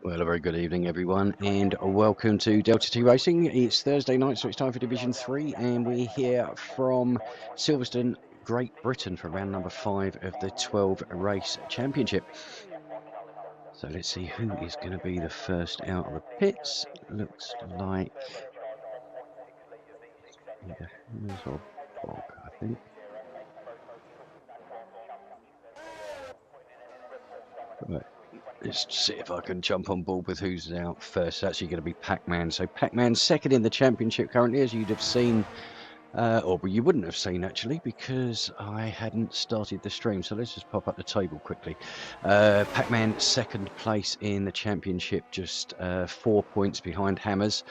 Well, a very good evening, everyone, and welcome to Delta T Racing. It's Thursday night, so it's time for Division 3, and we're here from Silverstone, Great Britain, for round number 5 of the 12 race championship. So let's see who is going to be the first out of the pits. Looks like either Hammers or Bog, I think. Right. Let's see if I can jump on board with who's out first. It's actually going to be Pac-Man. So Pac-Man second in the championship currently, as you'd have seen, or you wouldn't have seen actually, because I hadn't started the stream. So let's just pop up the table quickly. Pac-Man second place in the championship, just 4 points behind Hammers.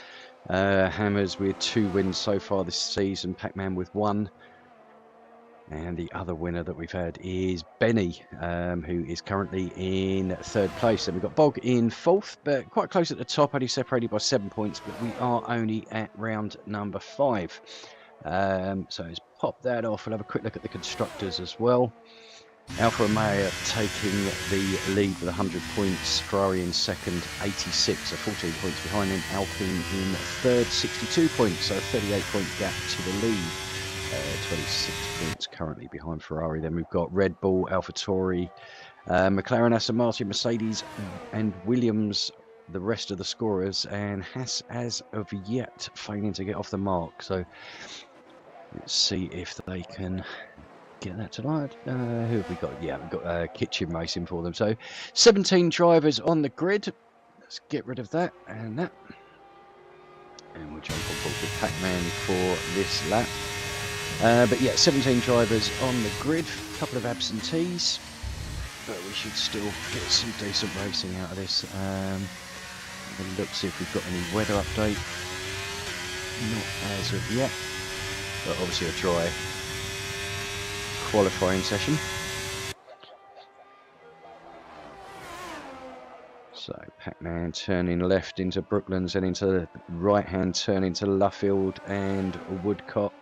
Hammers with 2 wins so far this season, Pac-Man with 1. And the other winner that we've had is Benny, who is currently in third place. And we've got Bog in fourth, but quite close at the top, only separated by 7 points, but we are only at round number 5. So let's pop that off. We'll have a quick look at the constructors as well. Alfa Romeo taking the lead with 100 points. Ferrari in second, 86, so 14 points behind him. Alpine in third, 62 points, so a 38-point gap to the lead. 26 points currently behind Ferrari. Then we've got Red Bull, AlphaTauri, McLaren, Aston Martin, Mercedes and Williams, the rest of the scorers, and Haas as of yet failing to get off the mark. So let's see if they can get that tonight. Who have we got? Yeah, we've got Kitchen Racing for them. So 17 drivers on the grid. Let's get rid of that and that. And we'll jump on board with Pac-Man for this lap. But yeah, 17 drivers on the grid, a couple of absentees, but we should still get some decent racing out of this. Have a look, see if we've got any weather update. Not as of yet, but obviously a dry qualifying session. So Pac-Man turning left into Brooklands and into the right-hand turn into Luffield and Woodcott,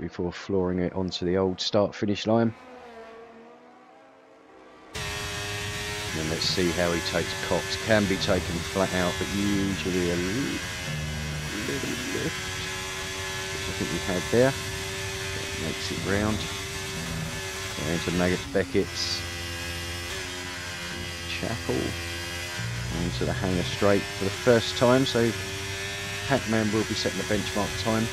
before flooring it onto the old start-finish line. And let's see how he takes Cox. Can be taken flat out, but usually a little lift, which I think we had there. That makes it round. Going into Maggots, Beckett's, Chapel, into the hangar straight for the first time. So Pac-Man will be setting the benchmark time.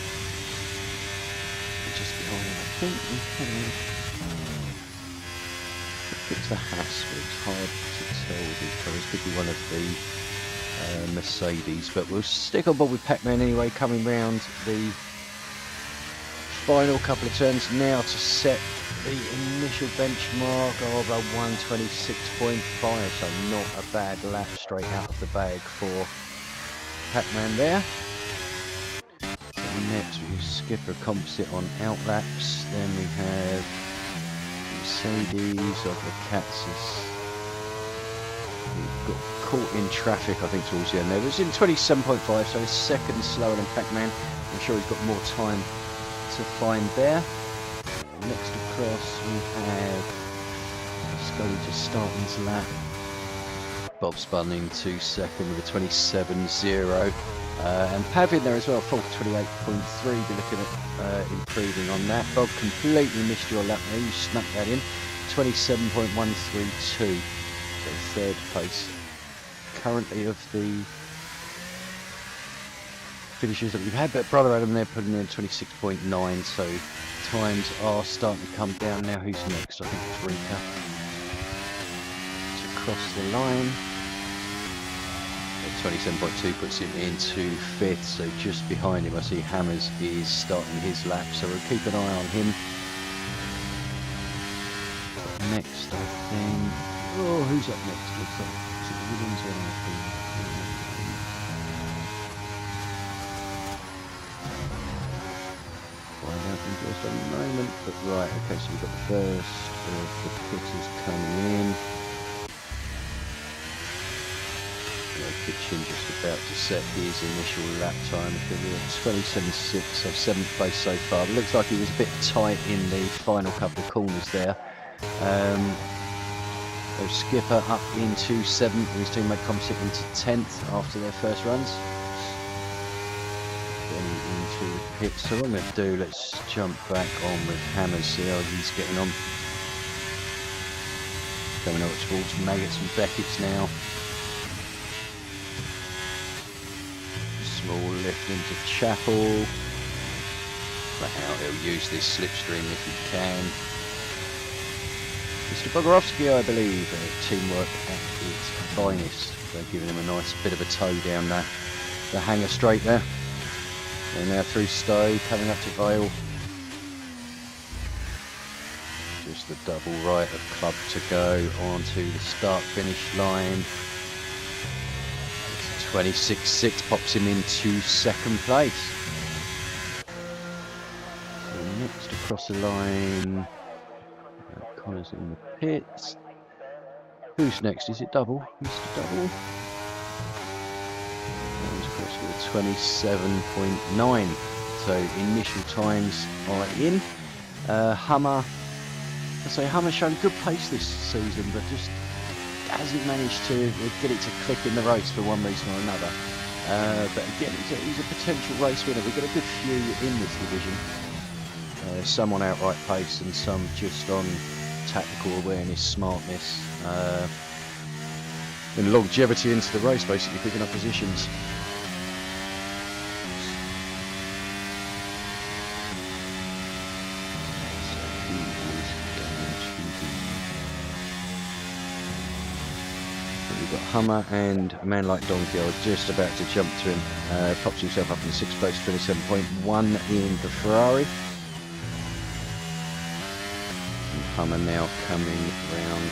Just behind him, I think we have. It's the Haas, but it's hard to tell these colours. Could be one of the Mercedes, but we'll stick on board with Pac-Man anyway, coming round the final couple of turns now to set the initial benchmark of a 126.5, so not a bad lap straight out of the bag for Pac-Man there. Next we skip a composite on outlaps, then we have Mercedes of the Cats. We've got caught in traffic I think towards the end there. It was in 27.5, so he's second slower than Pac-Man. I'm sure he's got more time to find there. Next across we have Scully just starting his lap. Bob spun into second with a 27.0. And Pav in there as well, full 28.3. Be looking at improving on that. Bob completely missed your lap there. You snuck that in. 27.132. So third place currently of the finishes that we've had. But Brother Adam there putting in 26.9. So times are starting to come down now. Who's next? I think it's Rika. To cross the line. 27.2 puts him into fifth, so just behind him I see Hammers is starting his lap, so we'll keep an eye on him. Next I think, oh, who's up next? Looks like is it Williams or anything? Find out in just a moment, but right, okay, so we've got the first of the pitters coming in. Kitchen just about to set his initial lap time. It's going to be a 27.6, so 7th place so far. But it looks like he was a bit tight in the final couple of corners there. So Skipper up into 7th, and his teammate Comsit into 10th after their first runs. Getting into the pits. So what I'm going to do, let's jump back on with Hammers, see how he's getting on. Coming up towards Maggots and Beckett's now. Small lift into Chapel. But how he'll use this slipstream if he can. Mr. Bogorovsky, I believe, teamwork at its finest. So giving him a nice bit of a tow down the hanger straight there. And now through Stowe, coming up to Vale. Just the double right of Club to go onto the start-finish line. 26.6 pops him into 2nd place. So next across the line. Connor's in the pits. Who's next? Is it Double? Mr. Double? That was across with a 27.9. So initial times are in. Hummer. I say Hummer's shown good pace this season, but just hasn't managed to get it to click in the race for one reason or another. But again, he's a potential race winner. We've got a good few in this division. Some on outright pace and some just on tactical awareness, smartness, and longevity into the race, basically picking up positions. We've got Hummer and a man like Donkey. I was just about to jump to him. Pops himself up in 6th place, 27.1 in the Ferrari. Hummer now coming round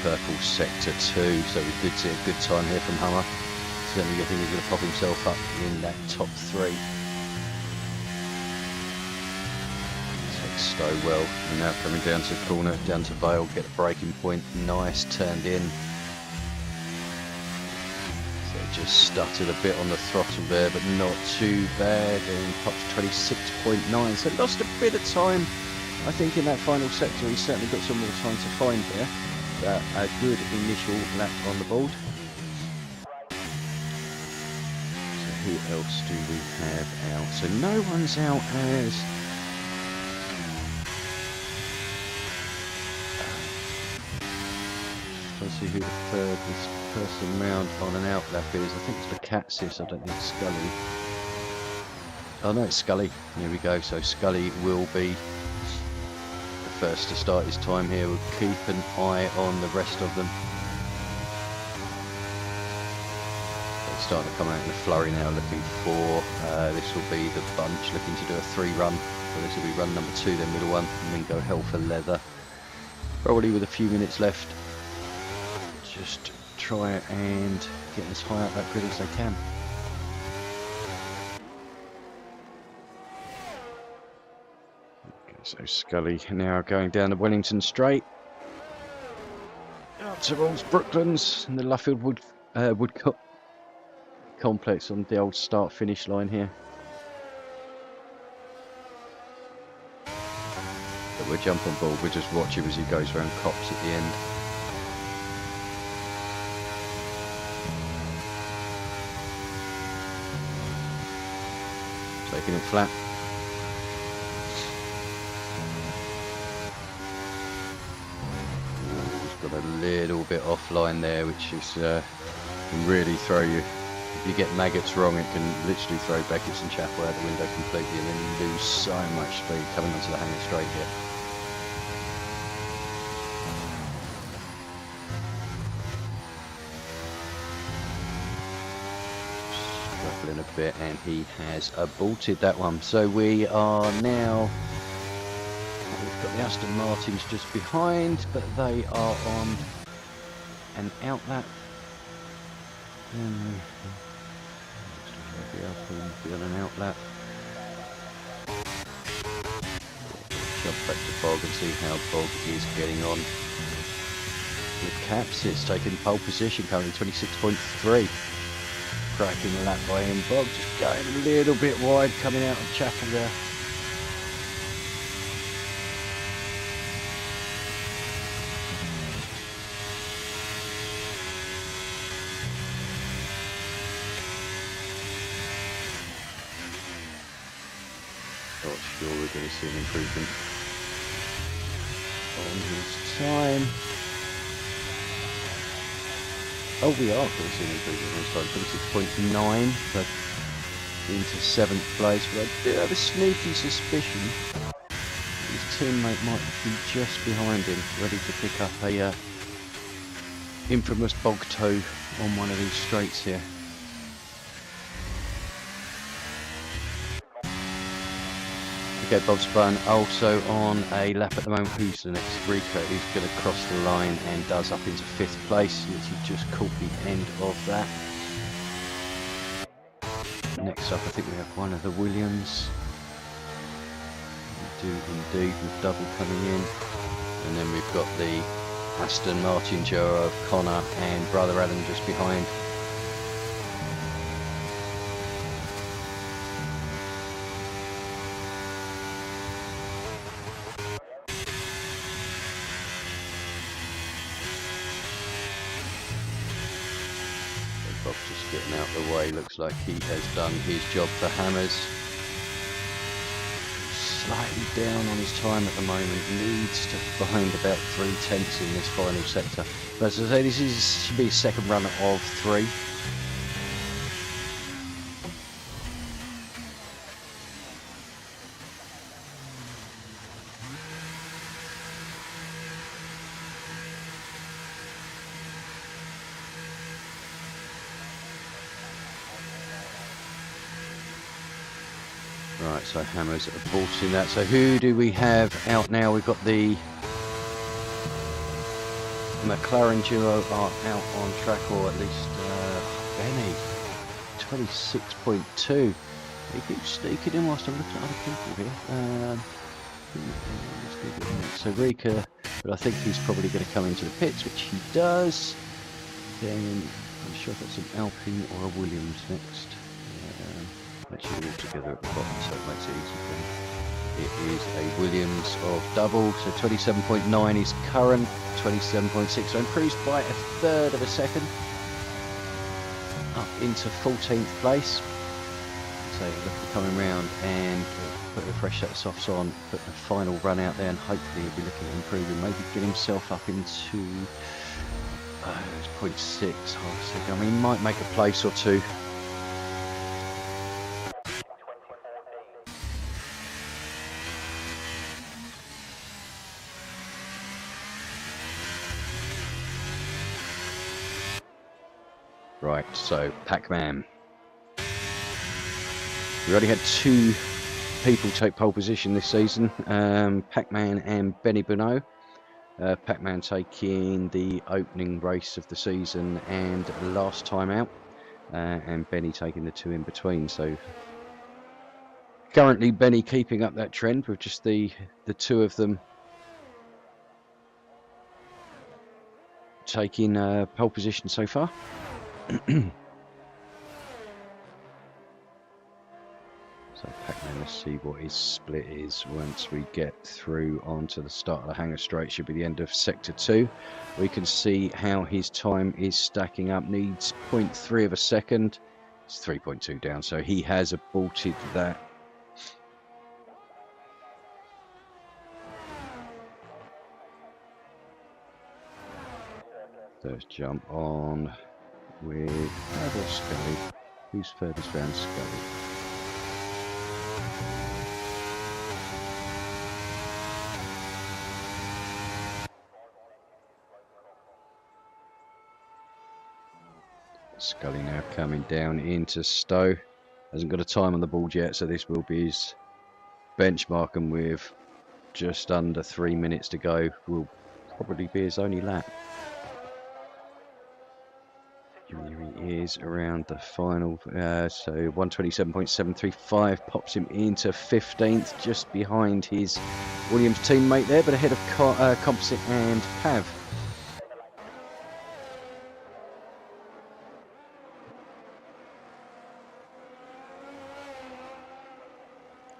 purple sector 2, so we could see a good time here from Hummer. Certainly I think he's going to pop himself up in that top 3. Takes Stowe well, and now coming down to the corner, down to Vale, get a braking point, nice, turned in. So just stuttered a bit on the throttle there, but not too bad, and pops 26.9, so lost a bit of time. I think in that final sector he's certainly got some more time to find there. But a good initial lap on the board. So who else do we have out? So no one's out as... Trying to see who the furthest person round on an out lap is. I think it's the Catsis, I don't think it's Scully. Oh no, it's Scully. Here we go. So Scully will be first to start his time here. We'll keep an eye on the rest of them. They're starting to come out in a flurry now, looking for this will be the bunch looking to do a 3-run. So this will be run number 2, then middle one, and then go hell for leather. Probably with a few minutes left. Just try and get as high up that grid as they can. So Scully now going down the Wellington Straight up towards Brooklands and the Luffield Woodcock complex on the old start-finish line here. But we'll jump on board, we'll just watch him as he goes around Cops at the end. Taking it flat. Got a little bit offline there, which is can really throw you. If you get Maggots wrong, it can literally throw Beckett's and Chapel out the window completely, and then you lose so much speed coming onto the hanger straight here. Struggling a bit, and he has aborted that one. So we are now. We've got the Aston Martins just behind, but they are on an out lap. And be on an out lap. Jump back to Bog and see how Bog is getting on. With Caps, it's taking pole position, currently 26.3. Cracking a lap by him. Bog just going a little bit wide, coming out of Chapel there. not sure we're going to see an improvement on his time. Oh, we are going to see an improvement on his time. 26.9 for into 7th place, but I do have a sneaky suspicion his teammate might be just behind him, ready to pick up a infamous bog toe on one of these straights here. Okay, Bob Spun also on a lap at the moment. Who's the next? Rika, who's going to cross the line and does up into 5th place. Literally just caught the end of that. Next up, I think we have one of the Williams. We do indeed, with double coming in. And then we've got the Aston Martin duo of Connor and brother Adam just behind. Bob's just getting out of the way. Looks like he has done his job for Hammers. Slightly down on his time at the moment, needs to find about 3/10 in this final sector. But as I say, this should be his second run of 3. Right, so Hammers aborting that. So who do we have out now? We've got the McLaren duo are out on track, or at least Benny, 26.2. He keeps sneaking in whilst I'm looking at other people here. So Rika, but I think he's probably going to come into the pits, which he does. Then I'm sure if that's an Alpine or a Williams next. Actually all together at the bottom, so it makes it easy for him. It is a Williams of double, so 27.9 is current, 27.6, so improves by 1/3 of a second, up into 14th place. So look, coming round and put a fresh set of softs on, put the final run out there, and hopefully he'll be looking at improving, maybe get himself up into 0.6, half a second. I mean, he might make a place or two. Right, so Pac-Man. We already had 2 people take pole position this season, Pac-Man and Benny Bonneau. Pac-Man taking the opening race of the season and last time out, and Benny taking the 2 in between. So currently Benny keeping up that trend with just the 2 of them taking pole position so far. So Pac-Man, let's see what his split is once we get through onto the start of the hangar straight. Should be the end of sector 2. We can see how his time is stacking up. Needs 0.3 of a second. It's 3.2 down, so he has aborted that. First jump on with Scully. Who's furthest round? Scully. Scully now coming down into Stowe. Hasn't got a time on the board yet, so this will be his benchmark, and with just under 3 minutes to go, will probably be his only lap. Here he is around the final, so 127.735 pops him into 15th, just behind his Williams teammate there, but ahead of Composite and Pav.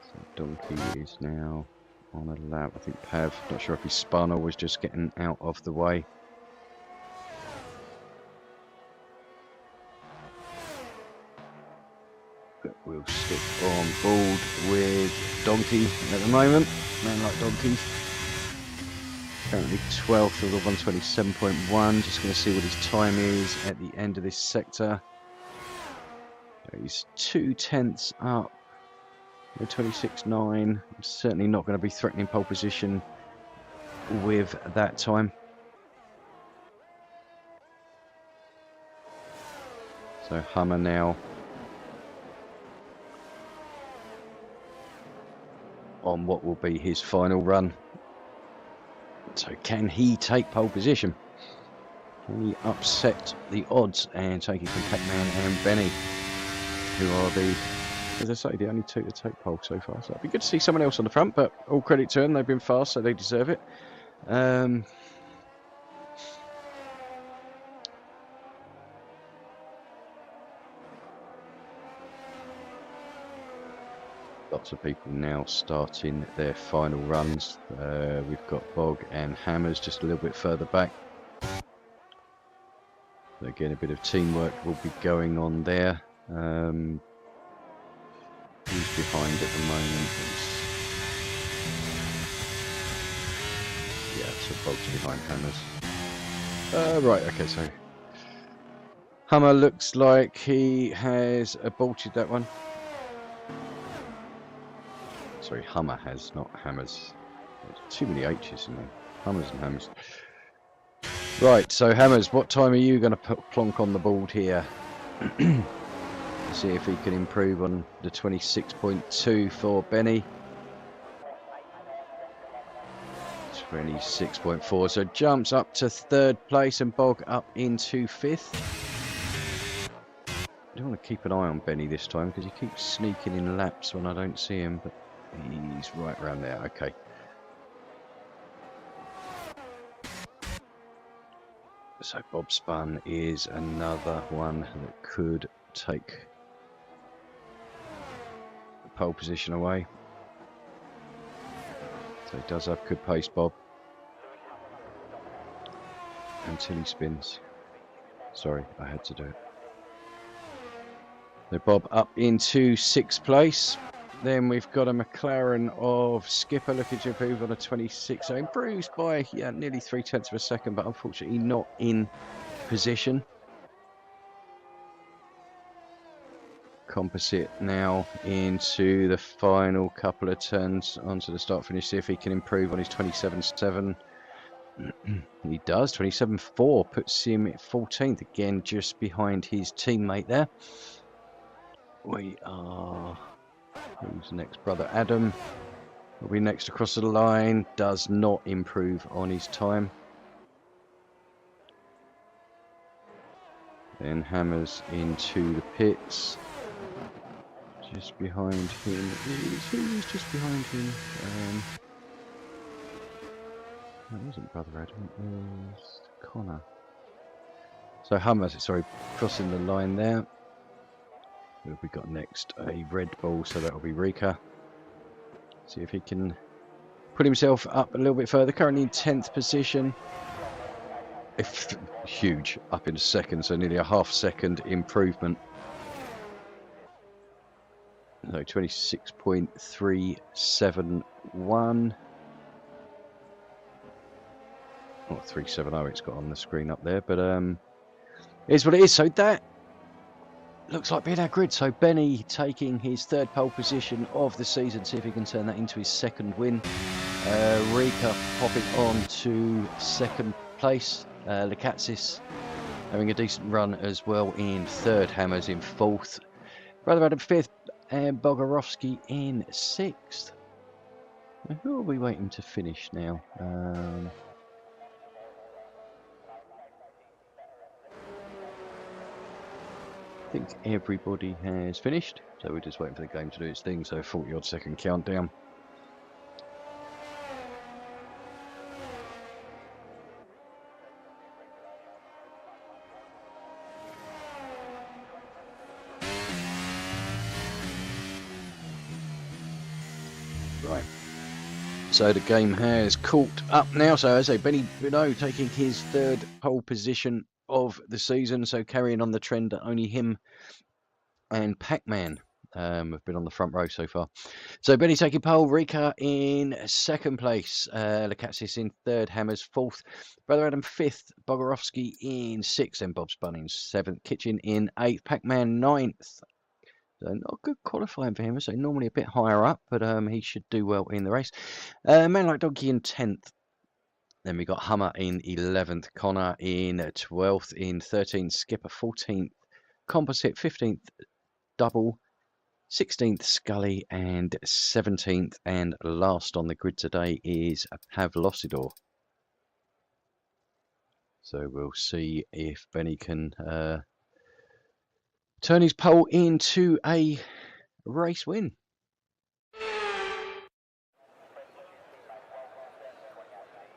So Donkey is now on a lap. I think Pav, not sure if he spun or was just getting out of the way. but we'll stick on board with Donkey at the moment. Man like Donkey. Currently 12th of the 127.1. Just going to see what his time is at the end of this sector. He's 2/10 up. 26.9. Certainly not going to be threatening pole position with that time. So Hummer now on what will be his final run. So can he take pole position? Can he upset the odds and take it from Pac-Man and Benny, who are the, as I say, the only two to take pole so far? So it'd be good to see someone else on the front, but all credit to them, they've been fast, so they deserve it. Lots of people now starting their final runs. We've got Bog and Hammers just a little bit further back. So again, a bit of teamwork will be going on there. Who's behind at the moment? Yeah, so Bog's behind Hammers. Right, okay, so Hummer looks like he has aborted that one. Sorry, Hummer has, not Hammers. There's too many H's in there. Hummers and Hammers. Right, so Hammers, what time are you going to put plonk on the board here? See if he can improve on the 26.2 for Benny. 26.4, so jumps up to 3rd place and Bog up into 5th. I don't want to keep an eye on Benny this time because he keeps sneaking in laps when I don't see him, but he's right around there. Okay. So Bob Spun is another one that could take the pole position away. So he does have good pace, Bob. Until he spins. Sorry, I had to do it. So Bob up into 6th place. Then we've got a McLaren of Skipper looking to improve on a 26. So improves by nearly 0.3 of a second, but unfortunately not in position. Composite now into the final couple of turns onto the start finish. See if he can improve on his 27.7. He does. 27.4 puts him at 14th, again just behind his teammate there. We are... Who's next? Brother Adam will be next across the line. Does not improve on his time. Then Hammers into the pits. Just behind him. Who's just behind him? That wasn't Brother Adam. It was Connor. So Hammers, sorry, crossing the line there. Who have we got next? A Red Bull, so that'll be Rika. See if he can put himself up a little bit further. Currently in 10th position. Huge, up in 2nd, so nearly a half-second improvement. So 26.371. Not 370 it's got on the screen up there, but is what it is. So that looks like being our grid. So Benny taking his 3rd pole position of the season. See if he can turn that into his 2nd win. Rika popping on to 2nd place. Lekatsis having a decent run as well in 3rd. Hammers in 4th. Brother Adam 5th. And Bogarovsky in 6th. Now, who are we waiting to finish now? I think everybody has finished, so we're just waiting for the game to do its thing. So 40-odd second countdown. Right. So the game has caught up now. So as I say, Benny Bruno taking his 3rd pole position of the season. So carrying on the trend that only him and Pac-Man Have been on the front row so far. So Benny taking pole, Rika in second place, Lukatsis in third, Hammers fourth, Brother Adam fifth, Bogorovsky in sixth, and Bob Spun in seventh, Kitchen in eighth, Pac-Man ninth. So not good qualifying for him, so normally a bit higher up, but he should do well in the race. Man Like Donkey in 10th. Then we got Hummer in 11th, Connor in 12th, in 13th, Skipper 14th, Composite 15th, Double 16th, Scully, and 17th, and last on the grid today is Pavlosidor. So we'll see if Benny can turn his pole into a race win.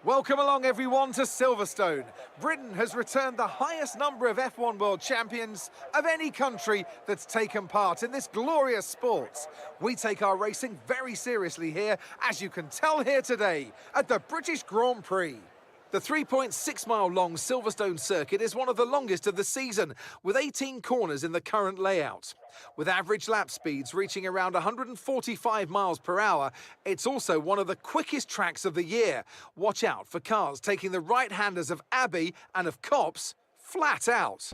Welcome along everyone to Silverstone. Britain has returned the highest number of F1 World Champions of any country that's taken part in this glorious sport. We take our racing very seriously here, as you can tell here today at the British Grand Prix. The 3.6-mile-long Silverstone circuit is one of the longest of the season, with 18 corners in the current layout. With average lap speeds reaching around 145 miles per hour, it's also one of the quickest tracks of the year. Watch out for cars taking the right-handers of Abbey and of Copse flat out.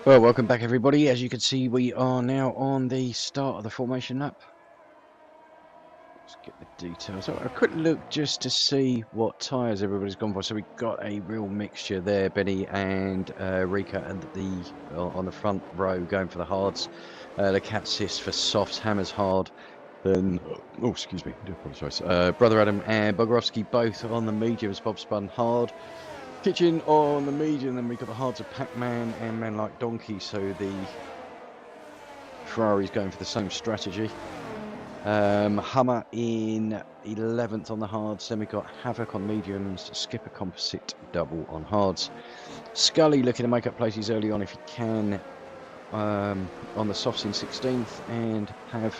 Well, welcome back everybody. As you can see, we are now on the start of the formation lap. Let's get the details. So a quick look just to see what tyres everybody's gone for. So we've got a real mixture there, Benny and Rika and on the front row going for the hards. Lukatsis for softs, Hammers hard. Then, oh excuse me, I do apologise. Brother Adam and Bogorovsky both on the mediums, Bob Spun hard. Kitchen on the medium, then we've got the hards of Pac-Man and Man Like Donkey, so the Ferrari's going for the same strategy. Hummer in 11th on the hards, then we've got Havoc on mediums, Skipper Composite double on hards. Scully looking to make up places early on if he can on the softs in 16th, and Pav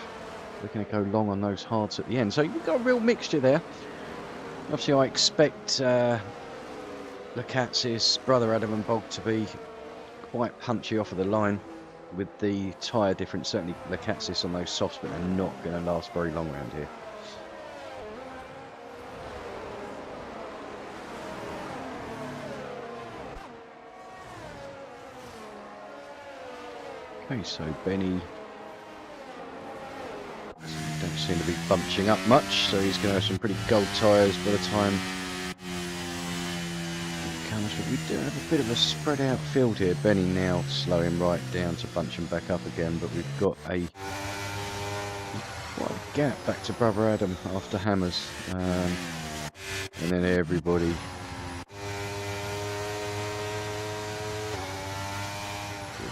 looking to go long on those hards at the end. So you've got a real mixture there. Obviously I expect Lukatsis, Brother Adam and Bog to be quite punchy off of the line with the tyre difference. Certainly Lukatsis on those softs, but they're not going to last very long around here. Okay, so Benny don't seem to be bunching up much, so he's going to have some pretty gold tyres by the time we do have a bit of a spread out field here. Benny now slowing right down to bunch him back up again, but we've got quite a gap back to Brother Adam after Hammers, and then everybody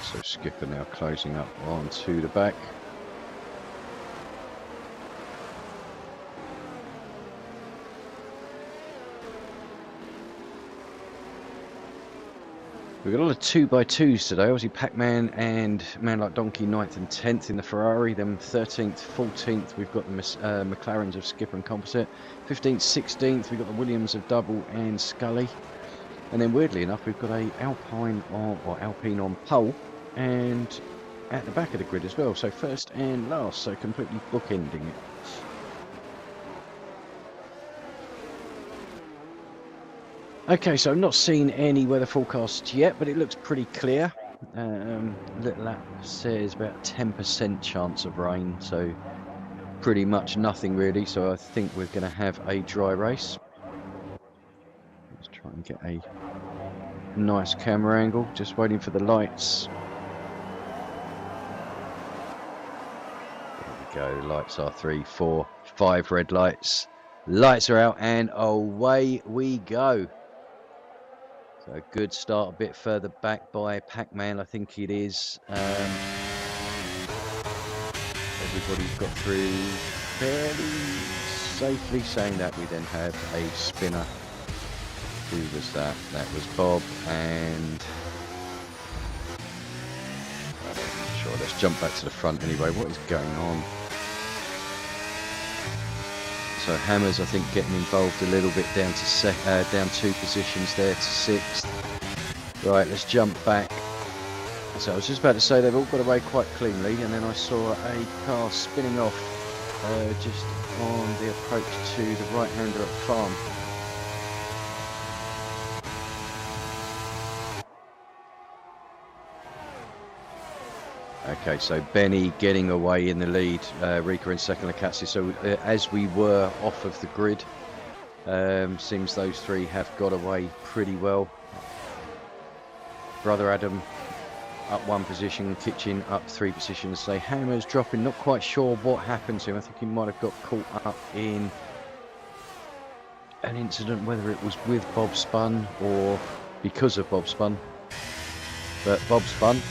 so Skipper now closing up onto the back. We've got a lot of 2x2s today. Obviously Pac-Man and Man Like Donkey 9th and 10th in the Ferrari, then 13th, 14th we've got the McLarens of Skipper and Composite, 15th, 16th we've got the Williams of Double and Scully, and then weirdly enough we've got a Alpine on pole and at the back of the grid as well, so first and last, so completely bookending it. Okay, so I've not seen any weather forecasts yet, but it looks pretty clear. Little app says about 10% chance of rain, so pretty much nothing really. So I think we're going to have a dry race. Let's try and get a nice camera angle. Just waiting for the lights. There we go. Lights are 3, 4, 5 red lights. Lights are out and away we go. So a good start, a bit further back by Pac-Man, I think it is. Everybody's got through barely safely saying that. We then had a spinner. Who was that? That was Bob, and I'm not sure. Let's jump back to the front anyway. What is going on? So Hammers, I think, getting involved a little bit down to down 2 positions there to 6th. Right, let's jump back. So I was just about to say they've all got away quite cleanly, and then I saw a car spinning off just on the approach to the right-hander at Farm. Okay, so Benny getting away in the lead, Rika in second, Lacazzi. So as we were off of the grid, seems those 3 have got away pretty well. Brother Adam up 1 position, Kitchen up 3 positions. So Hammers dropping, not quite sure what happened to him. I think he might have got caught up in an incident, whether it was with Bob Spun or because of Bob Spun. But Bob spun,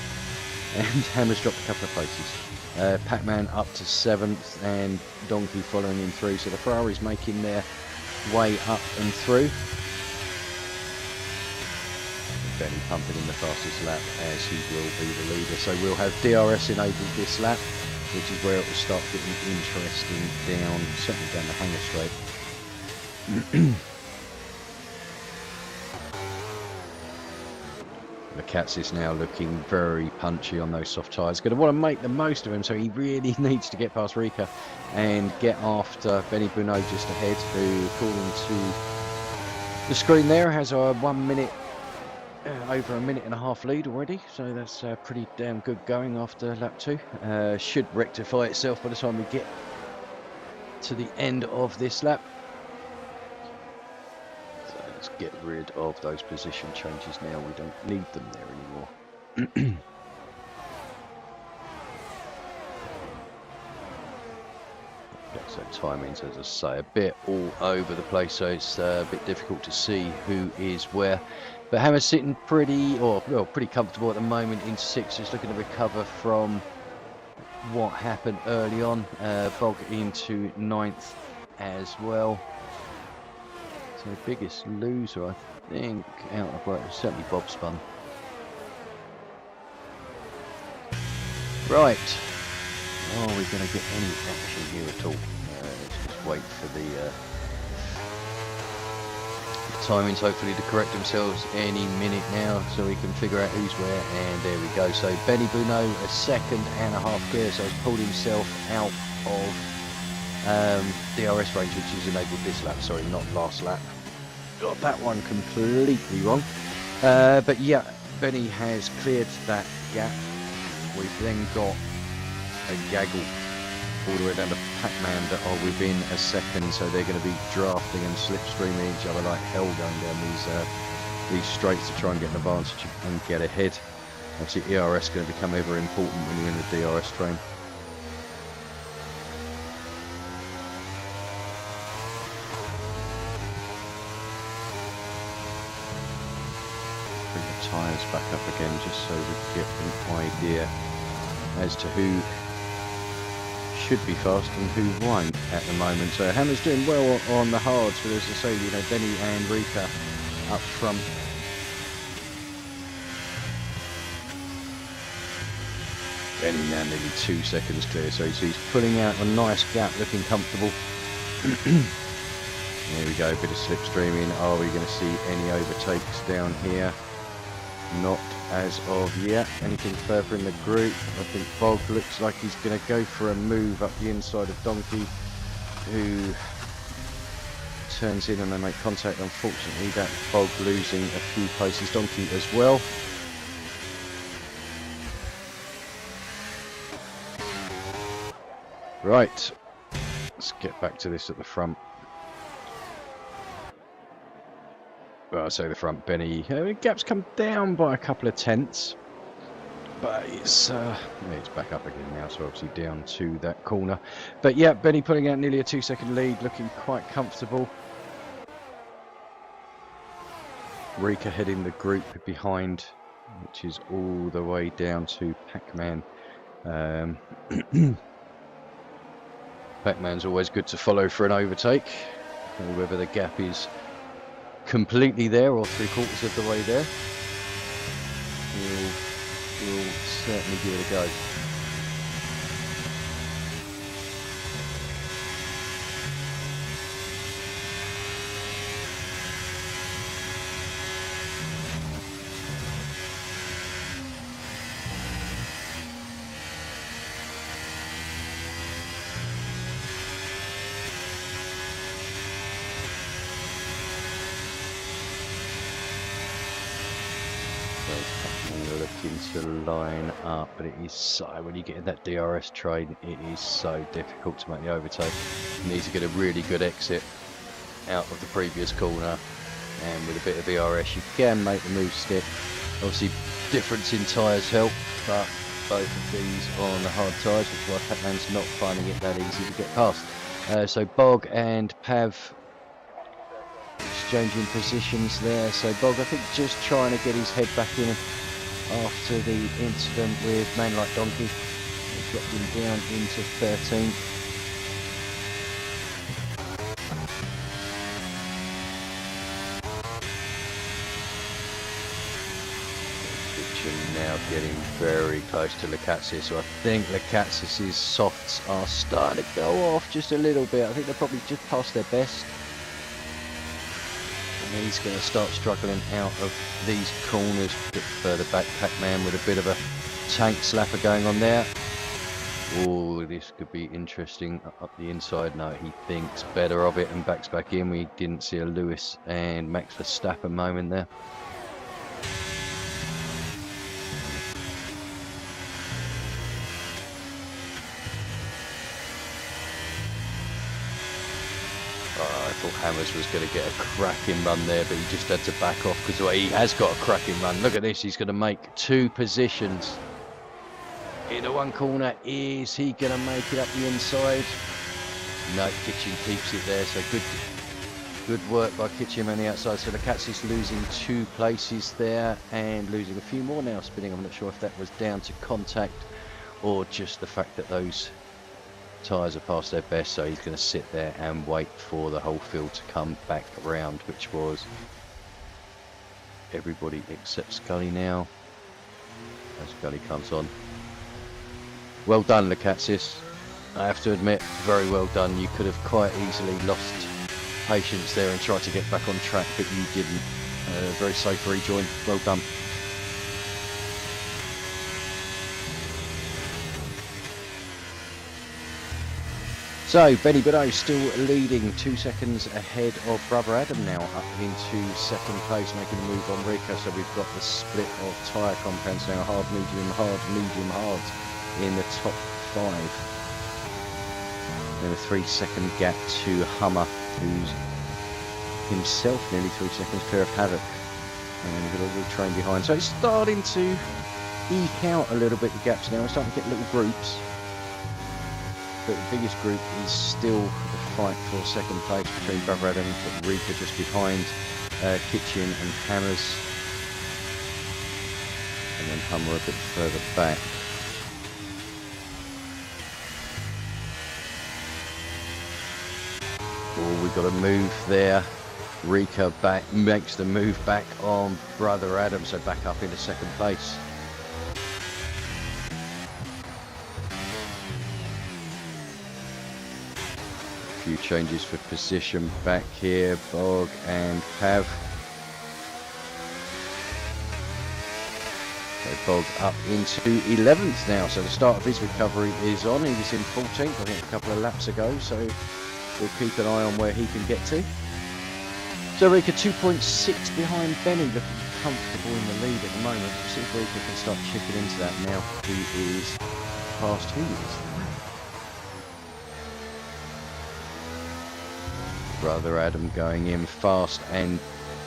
and Hammers dropped a couple of places. Pac-Man up to 7th, and Donkey following him through. So the Ferraris making their way up and through. Benny pumping in the fastest lap, as he will be the leader. So we'll have DRS enabled this lap, which is where it will start getting interesting down, certainly down the hanger straight. The Cats is now looking very punchy on those soft tyres. Going to want to make the most of him, so he really needs to get past Rika and get after Benny Bruno just ahead, who, according to the screen there, has a 1 minute, over a minute and a half lead already. So that's pretty damn good going after lap 2. Should rectify itself by the time we get to the end of this lap. Let's get rid of those position changes now. We don't need them there anymore. Okay, so timings, as I say, a bit all over the place, so it's a bit difficult to see who is where. But Hammer's sitting pretty comfortable at the moment in 6th, just looking to recover from what happened early on. Bog into 9th as well. So the biggest loser, I think, out of work, certainly Bob Spun. Right. Are we going to get any action here at all? Let's just wait for the timings hopefully to correct themselves any minute now, so we can figure out who's where. And there we go. So Benny Bruno a 2.5 clear, so he's pulled himself out of DRS range, which is enabled this lap. Sorry, not last lap. Got that one completely wrong. But yeah, Benny has cleared that gap. We've then got a gaggle all the way down to Pac-Man that are within a second, so they're going to be drafting and slipstreaming each other like hell going down these straights to try and get an advantage and get ahead. Obviously ERS is going to become ever important when you're in the DRS train. Bring the tyres back up again just so we get an idea as to who should be fast and who won't at the moment. So Hammer's doing well on the hards, but as I say, you know, Benny and Rika up front. Benny now nearly 2 seconds clear, so he's pulling out a nice gap, looking comfortable. There we go, a bit of slipstreaming. Are we going to see any overtakes down here? Not as of yet. Anything further in the group? I think Bog looks like he's going to go for a move up the inside of Donkey, who turns in and they make contact. Unfortunately, that Bog losing a few places. Donkey as well. Right, let's get back to this at the front. Well, I say the front, Benny. Gap's come down by a couple of tenths, but it's back up again now, so obviously down to that corner. But yeah, Benny putting out nearly a 2 second lead, looking quite comfortable. Rika heading the group behind, which is all the way down to Pac-Man. Pac-Man's always good to follow for an overtake, whether the gap is completely there or 3/4 of the way there. We'll certainly give it a go. Looking to line up, but it is so, when you get in that DRS train, it is so difficult to make the overtake. You need to get a really good exit out of the previous corner, and with a bit of DRS you can make the move stick. Obviously difference in tyres help, but both of these on the hard tyres, which is why Pac-Man's not finding it that easy to get past. So Bog and Pav exchanging positions there. So Bog, I think, just trying to get his head back in after the incident with Man Like Donkey. He dropped him down into 13th. Kitchen now getting very close to Lacazzi, so I think Lacazzis's softs are starting to go off just a little bit. I think they're probably just past their best. And he's going to start struggling out of these corners. A bit further back, Pac-Man with a bit of a tank slapper going on there. Oh, this could be interesting up the inside. No, he thinks better of it and backs back in. We didn't see a Lewis and Max Verstappen moment there. I thought Hammers was going to get a cracking run there, but he just had to back off because he has got a cracking run. Look at this, he's going to make 2 positions in the one corner. Is he going to make it up the inside? No, Kitchen keeps it there, so good work by Kitchen on the outside. So the Cats is losing 2 places there and losing a few more now spinning. I'm not sure if that was down to contact or just the fact that those tyres are past their best, so he's going to sit there and wait for the whole field to come back around, which was everybody except Scully now as Scully comes on. Well done, Lacazzi. I have to admit, very well done. You could have quite easily lost patience there and tried to get back on track, but you didn't. Very safe rejoin. Well done. So, Benny Bidot still leading, 2 seconds ahead of Brother Adam now, up into 2nd place, making a move on Rico. So we've got the split of tyre compounds now, hard, medium, hard in the top 5. Then a 3-second gap to Hummer, who's himself nearly 3 seconds clear of Havoc. And we've got a little train behind. So it's starting to eke out a little bit the gaps now. We're starting to get little groups. But the biggest group is still the fight for 2nd place between Brother Adam and Rika just behind Kitchen and Hammers. And then Hummer a bit further back. Oh, we've got a move there. Rika back makes the move back on Brother Adam, so back up into 2nd place. Few changes for position back here, Bog and Pav. So Bog up into 11th now, so the start of his recovery is on. He was in 14th, I think, a couple of laps ago, so we'll keep an eye on where he can get to. So Rika 2.6 behind Benny, looking comfortable in the lead at the moment. We'll see if Rika can start chipping into that now. He is past who is Brother Adam going in fast and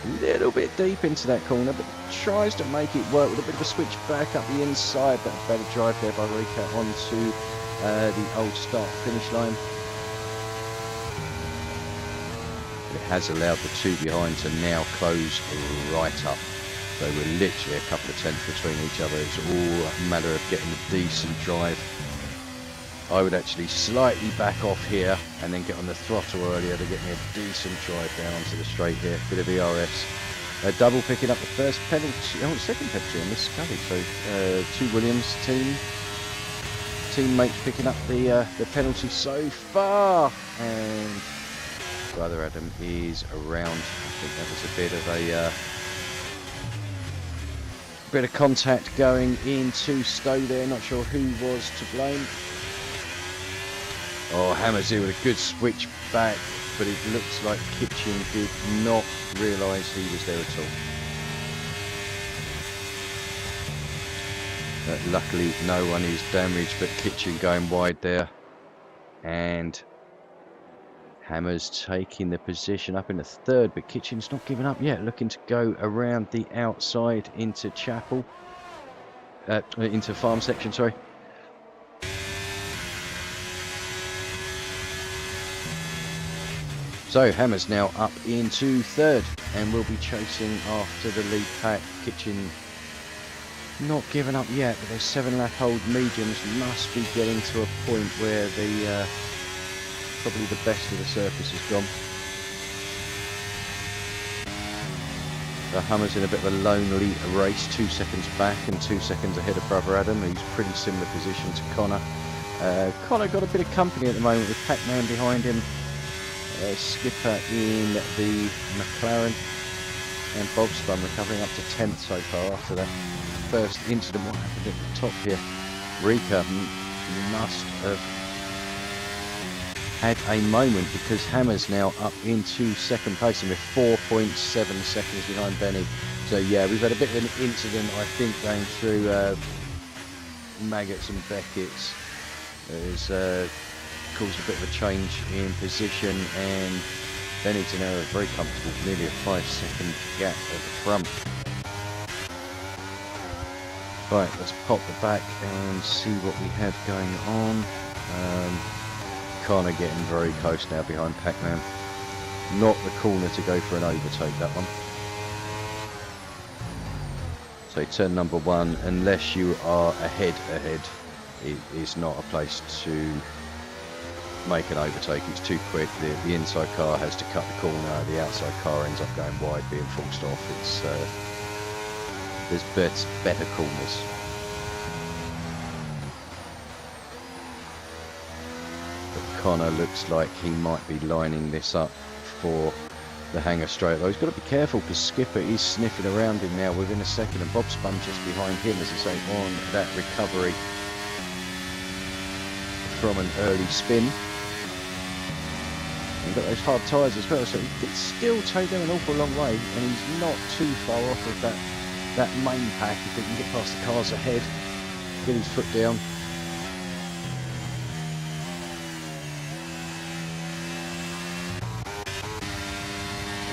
a little bit deep into that corner, but tries to make it work with a bit of a switch back up the inside, but a better drive there by Rika onto the old start finish line. It has allowed the 2 behind to now close right up, so we're literally a couple of tenths between each other. It's all a matter of getting a decent drive I would actually slightly back off here and then get on the throttle earlier to get me a decent drive down onto the straight here. Bit of ERS. Double picking up the first penalty, second penalty on this Scully. So 2 Williams teammates picking up the penalty so far, and Brother Adam is around. I think that was a bit of contact going into Stowe there. Not sure who was to blame. Oh, Hammers here with a good switch back, but it looks like Kitchen did not realise he was there at all. Luckily no one is damaged, but Kitchen going wide there, and Hammers taking the position up in the third, but Kitchen's not giving up yet, looking to go around the outside into Chapel, into farm section, sorry. So Hammers now up into third, and we'll be chasing after the lead pack. Kitchen not giving up yet, but those 7-lap-old mediums must be getting to a point where the probably the best of the surface has gone. The Hummer's in a bit of a lonely race, 2 seconds back and 2 seconds ahead of Brother Adam, who's pretty similar position to Connor. Connor got a bit of company at the moment with Pac-Man behind him. Skipper in the McLaren, and Bobspun recovering up to 10th so far after that first incident. What happened at the top here? Rika must have had a moment, because Hammer's now up into second place and we're 4.7 seconds behind Benny. So yeah, we've had a bit of an incident, I think, going through Maggots and Beckett's. There's caused a bit of a change in position, and Benny's now very comfortable, nearly a 5-second gap at the front. Right, let's pop the back and see what we have going on. Connor getting very close now behind Pac-Man. Not the corner to go for an overtake, that one. So turn number 1, unless you are ahead, it is not a place to make an overtake. It's too quick. The inside car has to cut the corner. The outside car ends up going wide, being forced off. It's there's better corners. But Connor looks like he might be lining this up for the hangar straight, though. He's got to be careful, because Skipper is sniffing around him now within a second, and Bob Spun just behind him, as I say, on that recovery from an early spin. He's got those hard tyres as well, so he could still take them an awful long way, and he's not too far off of that main pack if he can get past the cars ahead, get his foot down.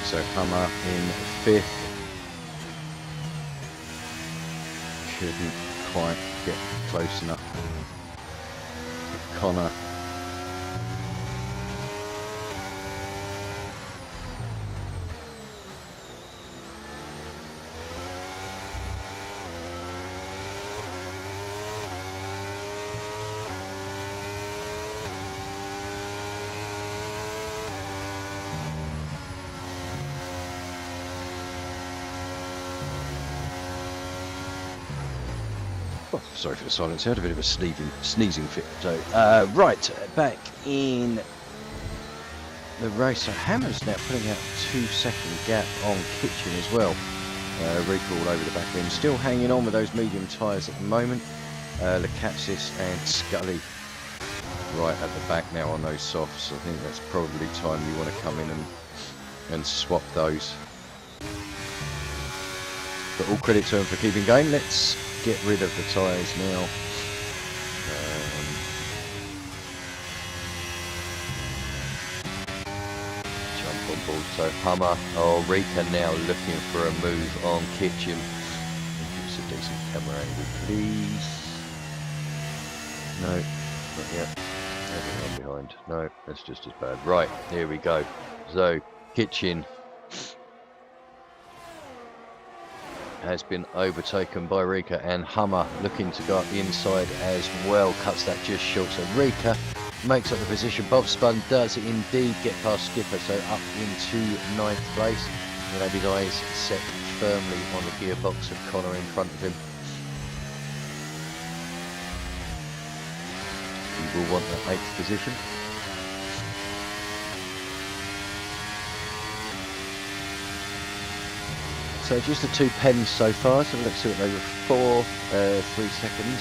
So Hummer in 5th. Couldn't quite get close enough. Connor sorry for the silence, I had a bit of a sneezing fit. So, right, back in the race. So Hammer's now putting out a 2-second gap on Kitchen as well. Recall all over the back end. Still hanging on with those medium tyres at the moment. Lacatsis and Scully right at the back now on those softs. I think that's probably time you want to come in and swap those. But all credit to him for keeping going. Let's get rid of the tyres now. Jump on board. So Hummer, Rika now looking for a move on Kitchen. Give us a decent camera angle, please. No, not yet. Everyone behind. No, that's just as bad. Right, here we go. So Kitchen has been overtaken by Rika, and Hummer looking to go up the inside as well, cuts that just short. So Rika makes up the position. Bob Spun does indeed get past Skipper, so up into 9th place. He'll have his eyes set firmly on the gearbox of Connor in front of him. He will want that 8th position. So just the 2 pens so far, so let's see what they were for. 3 seconds.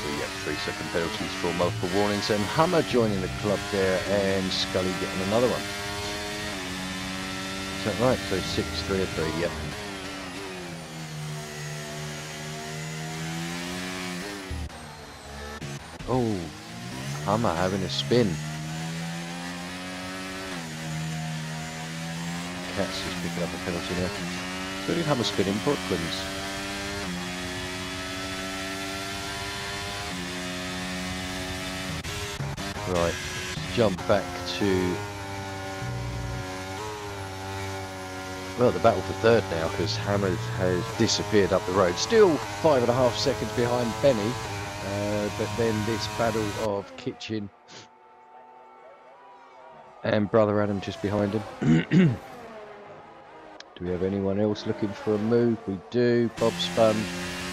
So yeah, 3-second penalties for multiple warnings, and Hummer joining the club there, and Scully getting another one. Is that right? So 6, 3 of 3, yep. Oh, Hummer having a spin. Cats is picking up a penalty now. So did Hummer spin in Brooklands? Right, jump back to, well, the battle for 3rd now, because Hammer has disappeared up the road. Still 5.5 seconds behind Benny. But then this battle of Kitchen and Brother Adam just behind him. Do we have anyone else looking for a move? We do. Bob Spun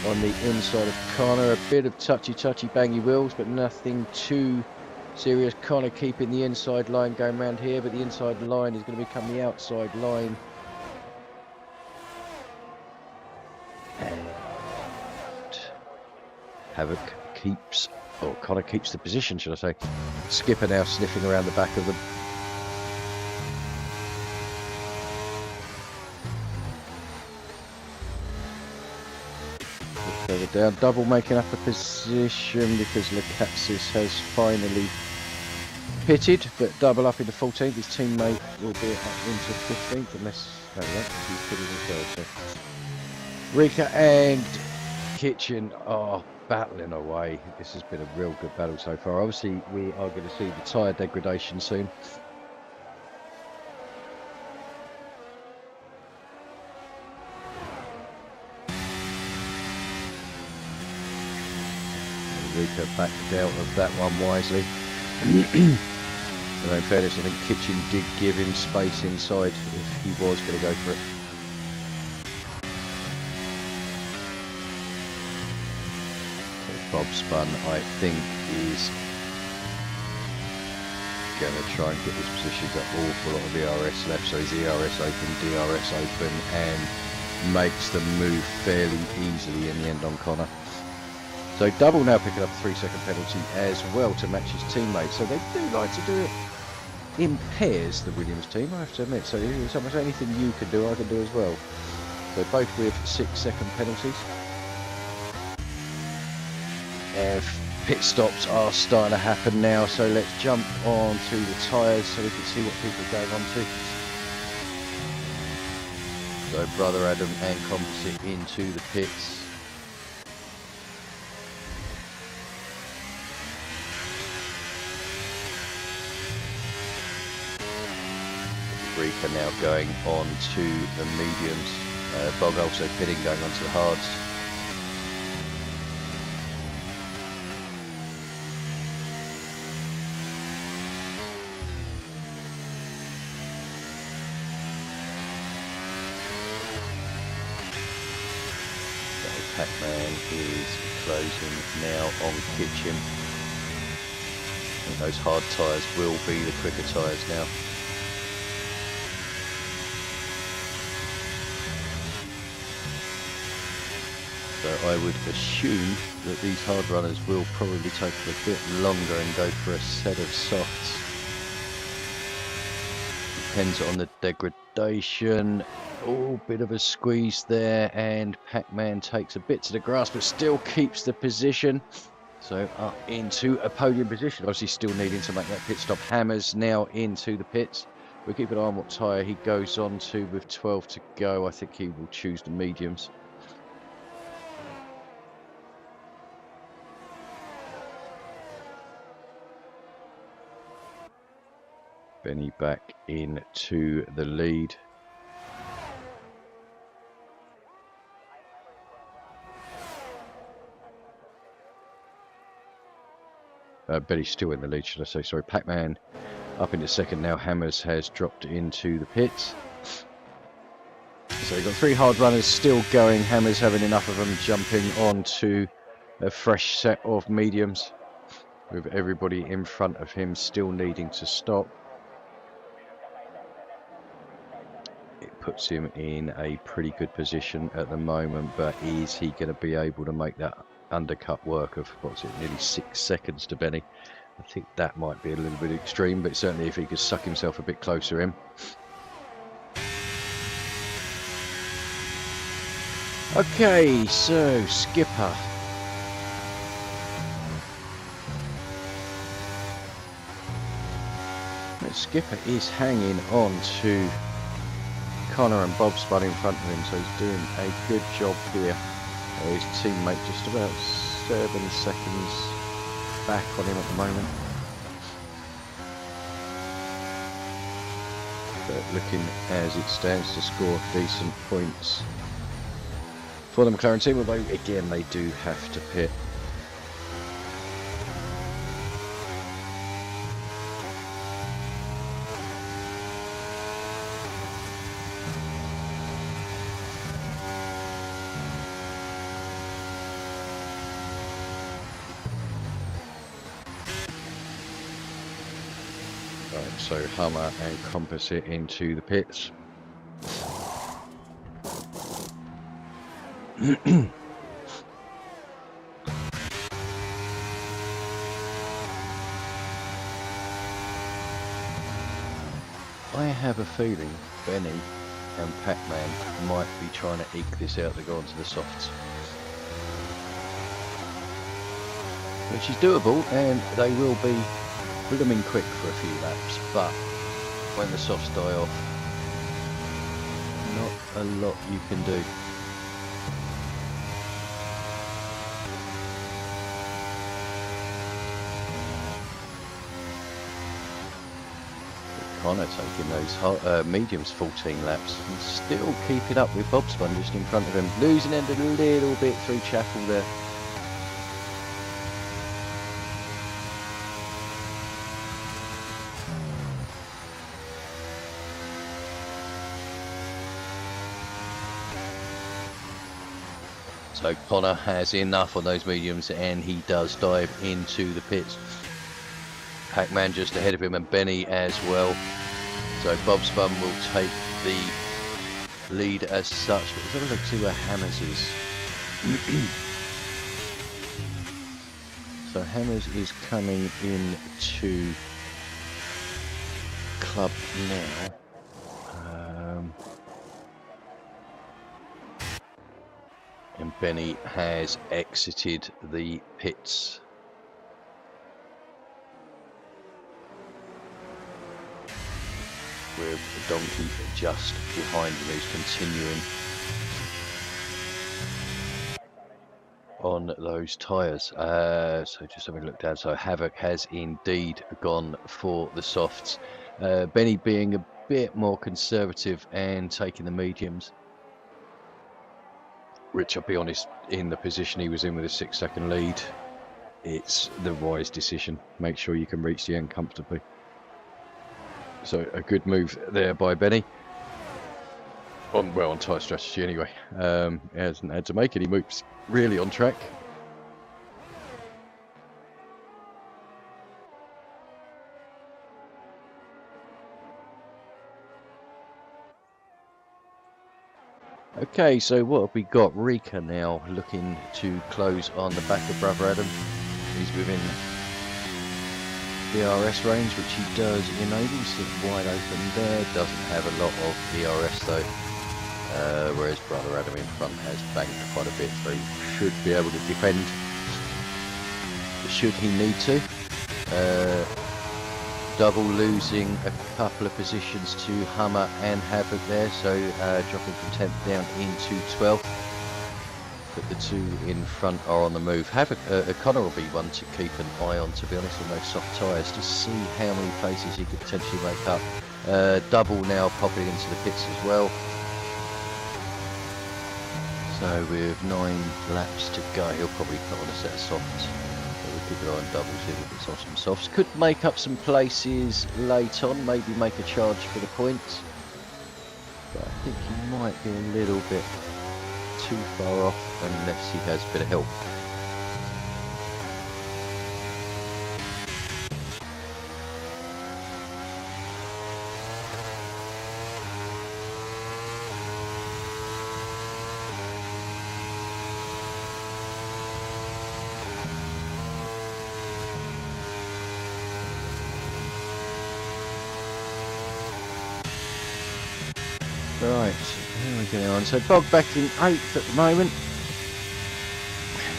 on the inside of Connor. A bit of touchy bangy wheels, but nothing too serious. Connor keeping the inside line going around here, but the inside line is going to become the outside line. And Havoc keeps, or Connor keeps the position, should I say. Skipper now sniffing around the back of them. Further down, Double making up a position because Lacatsis has finally pitted, but Double up into 14th. His teammate will be up into 15th, unless, no, he's pitted as well. So Rika and Kitchen are battling away. This has been a real good battle so far. Obviously, we are going to see the tyre degradation soon. Rika backed out of that one wisely. Although in fairness, I think Kitchen did give him space inside if he was going to go for it. Bob Spun, I think, is going to try and get his position. Got an awful lot of ERS left, so he's ERS open, DRS open, and makes the move fairly easily in the end on Connor. So Double now picking up a 3-second penalty as well to match his teammate. So they do like to do it in pairs, the Williams team, I have to admit. So it's almost anything you can do, I can do as well. So both with 6-second penalties. Pit stops are starting to happen now, so let's jump on to the tyres so we can see what people are going on to. So Brother Adam and Composite into the pits. Rika now going on to the mediums. Bog also pitting, going on to the hards. Pac-Man is closing now on Kitchen. And those hard tyres will be the quicker tyres now. So I would assume that these hard runners will probably take a bit longer and go for a set of softs. Depends on the degradation. Oh, bit of a squeeze there, and Pac-Man takes a bit to the grass, but still keeps the position. So up into a podium position. Obviously still needing to make that pit stop. Hammers now into the pits. We'll keep an eye on what tyre he goes on to with 12 to go. I think he will choose the mediums. Benny back into the lead. Benny's still in the lead, should I say. Sorry, Pac-Man up into second now. Hammers has dropped into the pits. So we've got 3 hard runners still going. Hammers having enough of them, jumping onto a fresh set of mediums, with everybody in front of him still needing to stop. It puts him in a pretty good position at the moment, but is he going to be able to make that undercut work of, what's it, nearly 6 seconds to Benny? I think that might be a little bit extreme, but certainly if he could suck himself a bit closer in. Okay, so Skipper. Skipper is hanging on to Connor and Bob Spud in front of him, so he's doing a good job here. His teammate just about 7 seconds back on him at the moment. But looking as it stands to score decent points for the McLaren team, although again they do have to pit. Right, so Hummer and Composite into the pits. I have a feeling Benny and Pac-Man might be trying to eke this out to go onto the softs, which is doable, and they will be blooming quick for a few laps, but when the softs die off, not a lot you can do. Connor taking those mediums 14 laps and still keeping up with Bob Spun just in front of him, losing it a little bit through Chapel there. So Connor has enough on those mediums and he does dive into the pits. Pac-Man just ahead of him and Benny as well. So Bob Spun will take the lead as such. But let's have a look, see where Hammers is. So Hammers is coming in to club now. And Benny has exited the pits. With the Donkey just behind him, who's continuing on those tyres. So just having a look down. So Havoc has indeed gone for the softs. Benny being a bit more conservative and taking the mediums, which I'll be honest, in the position he was in with a 6-second lead, it's the wise decision. Make sure you can reach the end comfortably. So a good move there by Benny. On tyre strategy anyway. He hasn't had to make any moves really on track. Okay, so what have we got? Rika now looking to close on the back of Brother Adam. He's within DRS range, which he does enable. He's wide open there, doesn't have a lot of DRS though, whereas Brother Adam in front has banked quite a bit, so he should be able to defend should he need to. Double losing a couple of positions to Hummer and Havoc there, so dropping from 10th down into 12th. but the two in front are on the move. Connor will be one to keep an eye on, to be honest, on those soft tyres, to see how many places he could potentially make up. Double now popping into the pits as well. So with 9 laps to go, he'll probably put on a set of softs. We'll keep an eye on doubles here with some softs. Could make up some places late on, maybe make a charge for the points. But I think he might be a little bit too far off unless he has a bit of help. Right, here we go on. So Bog back in 8th at the moment.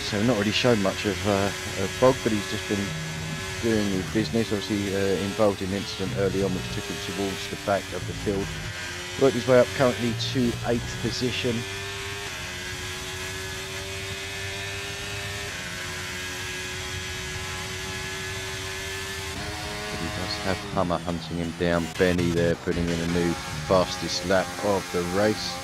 So not really shown much of Bog, but he's just been doing his business. Obviously involved in an incident early on which took him towards the back of the field. Worked his way up currently to 8th position. Have Hummer hunting him down. Benny there putting in a new fastest lap of the race.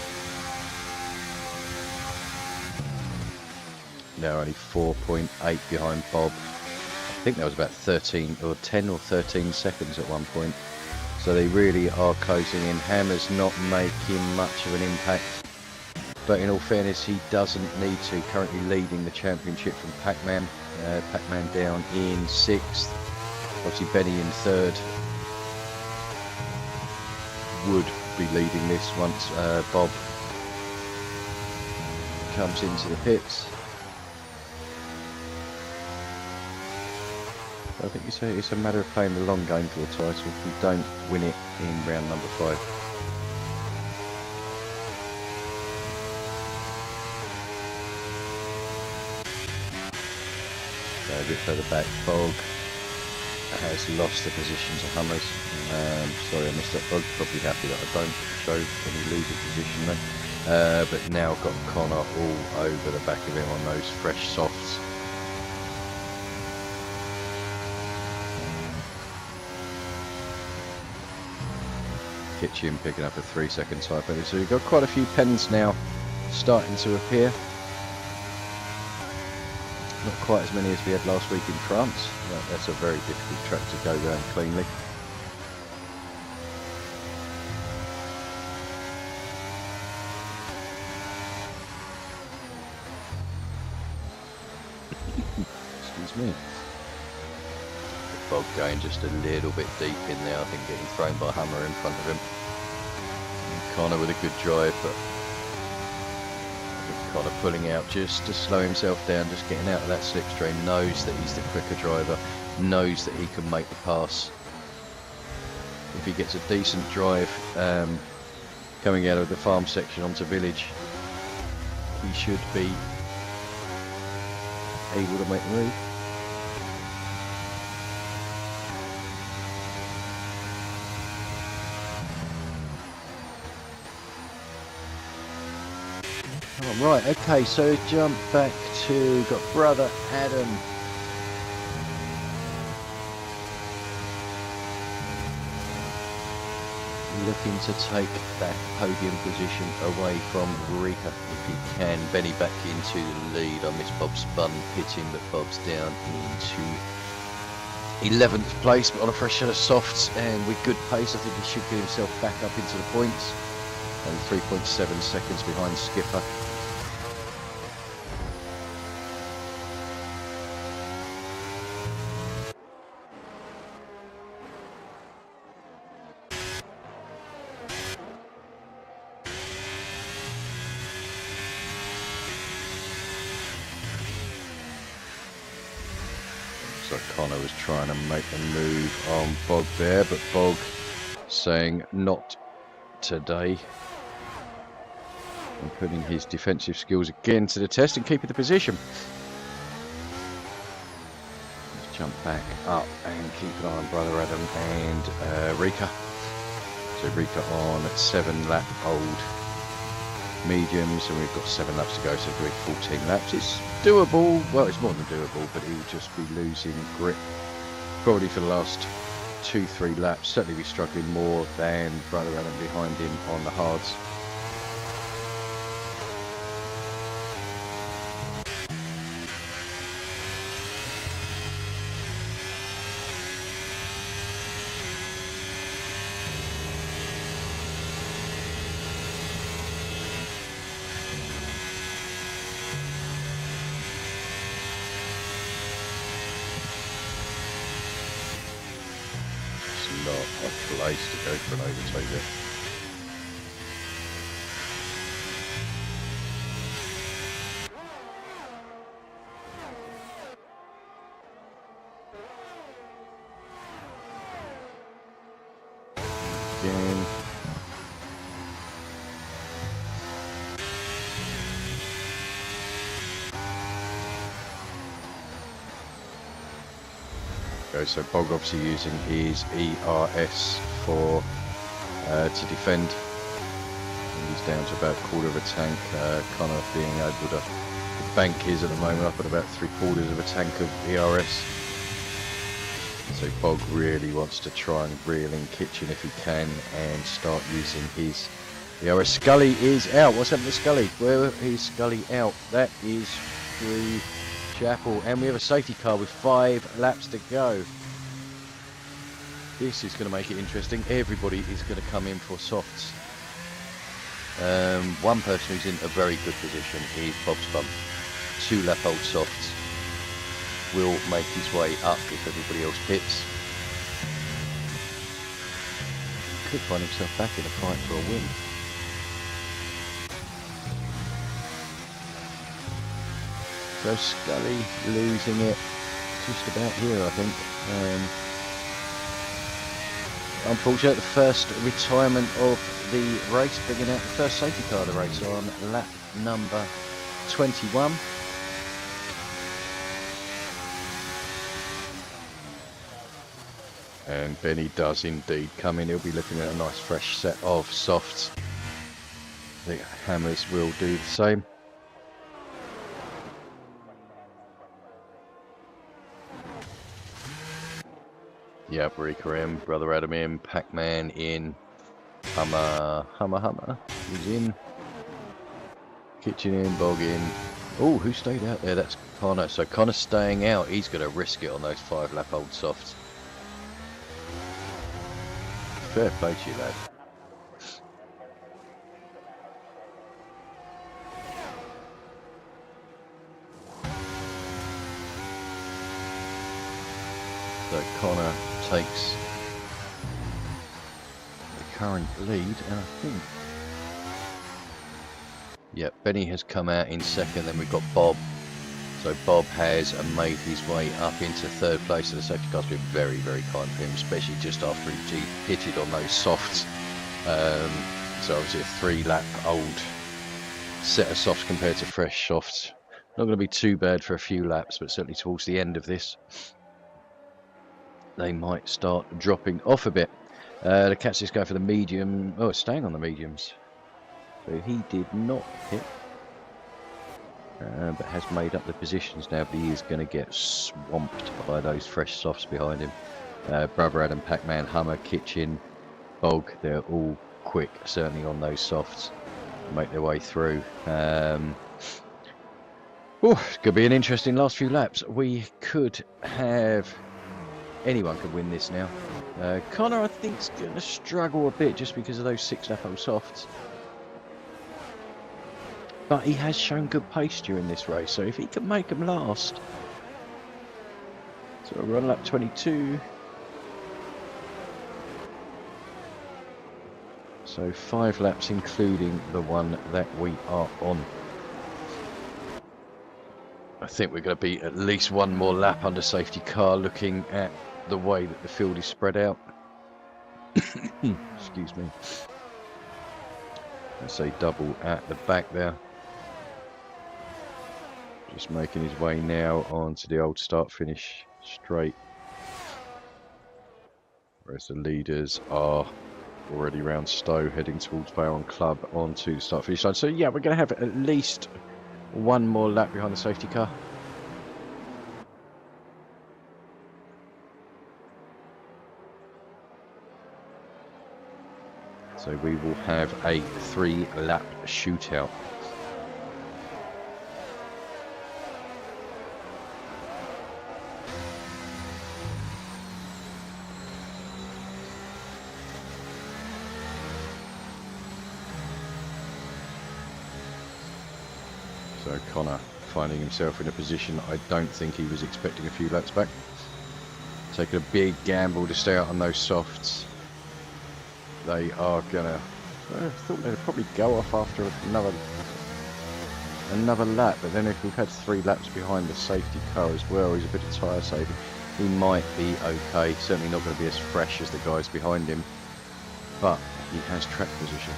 Now only 4.8 behind Bob. I think that was about 13 or 10 or 13 seconds at one point. So they really are closing in. Hammer's not making much of an impact, but in all fairness, he doesn't need to. Currently leading the championship from Pac-Man. Pac-Man down in 6th. Obviously Benny in 3rd. Would be leading this once Bob comes into the pits. I think it's a matter of playing the long game for the title if we don't win it in round number 5. So a bit further back, Bog has lost the position to Hummers. Sorry I missed that. Bog's probably happy that I don't show any loser position there. But now got Connor all over the back of him on those fresh softs. Kitchen picking up a 3-second tyre penalty. So we've got quite a few pens now starting to appear. Not quite as many as we had last week in France. That's a very difficult track to go round cleanly. Excuse me. Bog going just a little bit deep in there, I think getting thrown by Hummer in front of him. And Connor with a good drive, but Connor pulling out just to slow himself down, just getting out of that slipstream, knows that he's the quicker driver, knows that he can make the pass. If he gets a decent drive coming out of the farm section onto village, he should be able to make the move. Oh, right, okay, so jump back to, got brother Adam. Looking to take that podium position away from Rika if he can. Benny back into the lead. I missed Bob's spun pitting, but Bob's down into 11th place, but on a fresh set of softs and with good pace. I think he should get himself back up into the points. And 3.7 seconds behind Skipper. So Connor was trying to make a move on Bog there, but Bog saying not today. And putting his defensive skills again to the test and keeping the position. Let's jump back up and keep an eye on brother Adam and Rika. So Rika on 7 lap old. mediums, and we've got 7 laps to go, so doing 14 laps. It's doable. Well, it's more than doable, but he'll just be losing grip probably for the last 2-3 laps. Certainly be struggling more than Brother Adam behind him on the hards. Not a place to go for an overtake there. Again. So Bog obviously using his ERS for to defend. And he's down to about a quarter of a tank. Connor being able to, the bank is at the moment up at about 3/4 of a tank of ERS. So Bog really wants to try and reel in Kitchen if he can and start using his ERS. Scully is out. What's happened to Scully? Where is Scully out? That is through Chapel, and we have a safety car with 5 laps to go. This is going to make it interesting. Everybody is going to come in for softs. One person who's in a very good position is Bob's Bump. 2 lap old softs will make his way up if everybody else pits. Could find himself back in a fight for a win. So Scully losing it just about here, I think. Unfortunately, the first retirement of the race, bringing out the first safety car of the race on lap number 21. And Benny does indeed come in. He'll be looking at a nice fresh set of softs. The Hammers will do the same. Yep, Rika in, Brother Adam in, Pac-Man in, Hummer is in, Kitchen in, Bog in. Oh, who stayed out there? That's Connor. So Connor's staying out. He's going to risk it on those 5 lap old softs. Fair play to you, lad. So Connor takes the current lead, and I think, yep, Benny has come out in second. Then we've got Bob. So Bob has made his way up into 3rd place. So the safety car's been very, very kind for him, especially just after he pitted on those softs. So obviously a 3 lap old set of softs compared to fresh softs. Not going to be too bad for a few laps, but certainly towards the end of this, they might start dropping off a bit. The Cats is going for the medium. Oh, it's staying on the mediums. So he did not hit, but has made up the positions now. But he is going to get swamped by those fresh softs behind him. Brother Adam, Pac-Man, Hummer, Kitchen, Bog, they're all quick, certainly on those softs. Make their way through. Could be an interesting last few laps. We could have... Anyone could win this now. Connor, I think, is going to struggle a bit just because of those 6 lap old softs. But he has shown good pace during this race, so if he can make them last. So we're on lap 22. So 5 laps, including the one that we are on. I think we're going to be at least one more lap under safety car, looking at the way that the field is spread out. Excuse me. Let's say double at the back there. Just making his way now onto the old start-finish straight. Whereas the leaders are already round Stowe, heading towards Bayonne Club onto the start finish line. So yeah, we're going to have at least one more lap behind the safety car. So we will have a 3-lap shootout. So Connor finding himself in a position I don't think he was expecting a few laps back. Taking a big gamble to stay out on those softs. They are gonna, I thought they'd probably go off after another lap, but then if we've had 3 laps behind the safety car as well, he's a bit of tyre saving, he might be okay. Certainly not going to be as fresh as the guys behind him, but he has track position.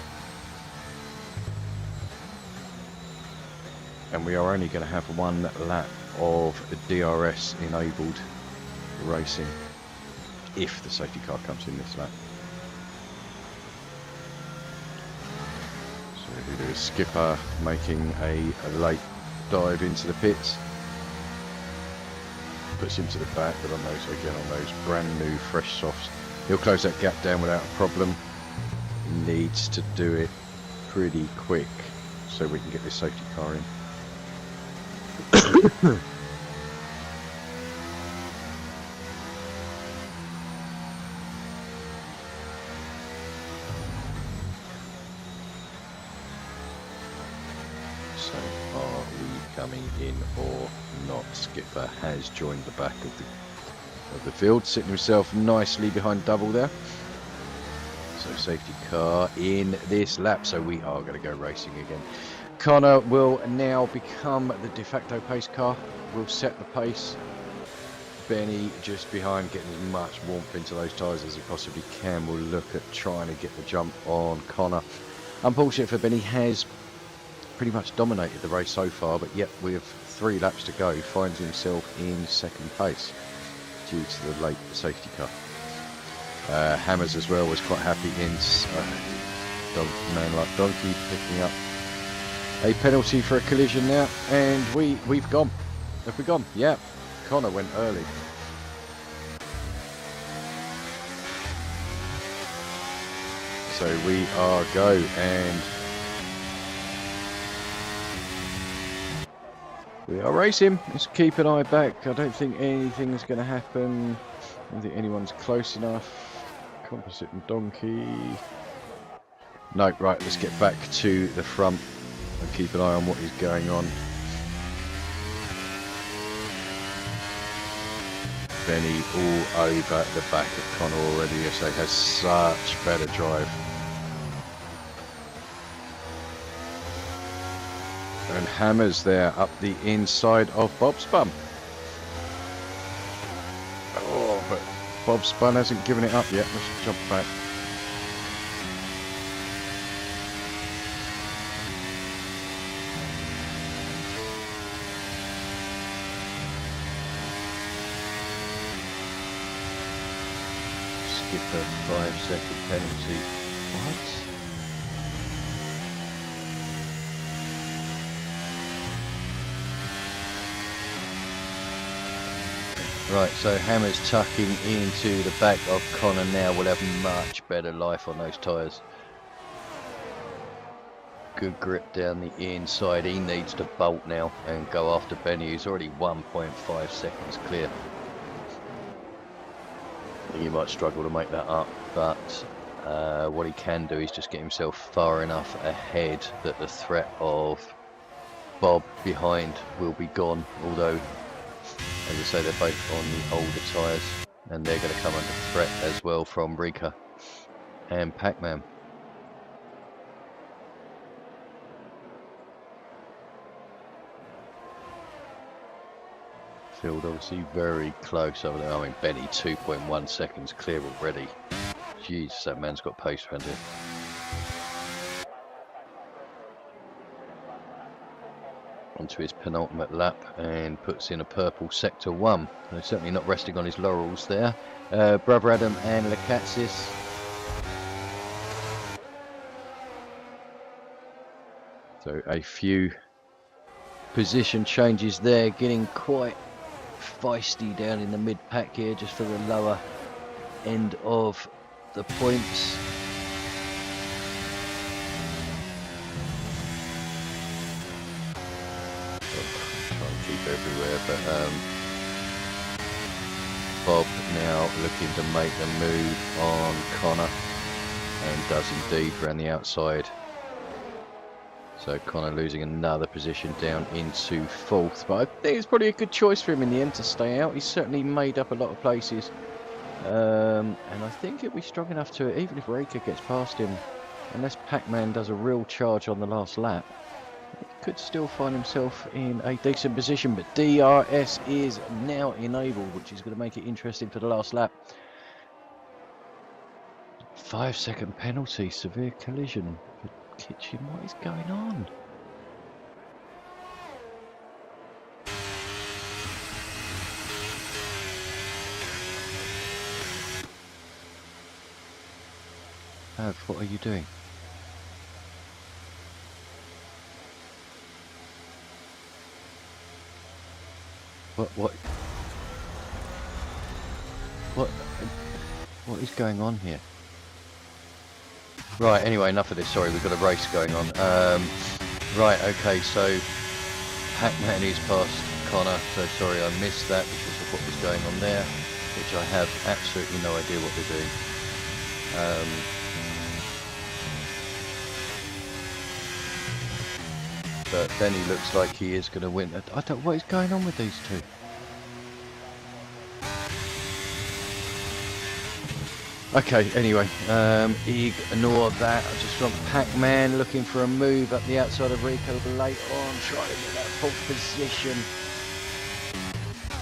And we are only going to have 1 lap of DRS enabled racing if the safety car comes in this lap. So there is Skipper making a late dive into the pits. Puts him to the back, but on those, again, on those brand new fresh softs, he'll close that gap down without a problem. He needs to do it pretty quick so we can get this safety car in. So are we coming in or not? Skipper has joined the back of the field, sitting himself nicely behind double there. So safety car in this lap, so we are going to go racing again. Connor will now become the de facto pace car, will set the pace. Benny just behind, getting as much warmth into those tyres as he possibly can. We'll look at trying to get the jump on Connor. Unfortunate for Benny, has pretty much dominated the race so far, but yet with 3 laps to go, finds himself in second place due to the late safety car. Hammers as well was quite happy in man like Donkey picking up a penalty for a collision now, and we've gone. Have we gone? Yeah. Connor went early. So we are go, and we are racing. Let's keep an eye back. I don't think anything's going to happen. I don't think anyone's close enough. Composite and Donkey. No, right, let's get back to the front and keep an eye on what is going on. Benny all over the back of Connor already, so he has such better drive. And Hammers there up the inside of Bob's bum. Oh, but Bob's bum hasn't given it up yet. Let's jump back. Skip a 5-second penalty. What? Right, so Hammer's tucking into the back of Connor now. Will have much better life on those tyres. Good grip down the inside. He needs to bolt now and go after Benny, who's already 1.5 seconds clear. I think he might struggle to make that up, but what he can do is just get himself far enough ahead that the threat of Bob behind will be gone, although, as I say, they're both on the older tyres, and they're going to come under threat as well from Rika and Pac-Man. Field obviously very close over there. I mean, Benny 2.1 seconds clear already. Jeez, that man's got pace around here. Onto his penultimate lap and puts in a purple sector 1. He's certainly not resting on his laurels there. Brother Adam and Lakatsis So a few position changes there, getting quite feisty down in the mid-pack here, just for the lower end of the points. Try and keep everywhere, but Bob now looking to make the move on Connor, and does indeed around the outside. So Connor losing another position down into 4th, but I think it's probably a good choice for him in the end to stay out. He's certainly made up a lot of places, and I think he'll be strong enough to, even if Rika gets past him, unless Pac-Man does a real charge on the last lap, he could still find himself in a decent position. But DRS is now enabled, which is going to make it interesting for the last lap. 5-second penalty, severe collision for Kitchen. What is going on? Av, what are you doing? What is going on here? Right, anyway, enough of this. Sorry, we've got a race going on. Right, okay, so Pac-Man is past Connor, so sorry I missed that because of what was going on there, which I have absolutely no idea what they're doing. But Benny looks like he is going to win. I don't. What is going on with these two? Okay, anyway, ignore that. I just want Pac-Man looking for a move up the outside of Rico late on, trying to get that 4th position.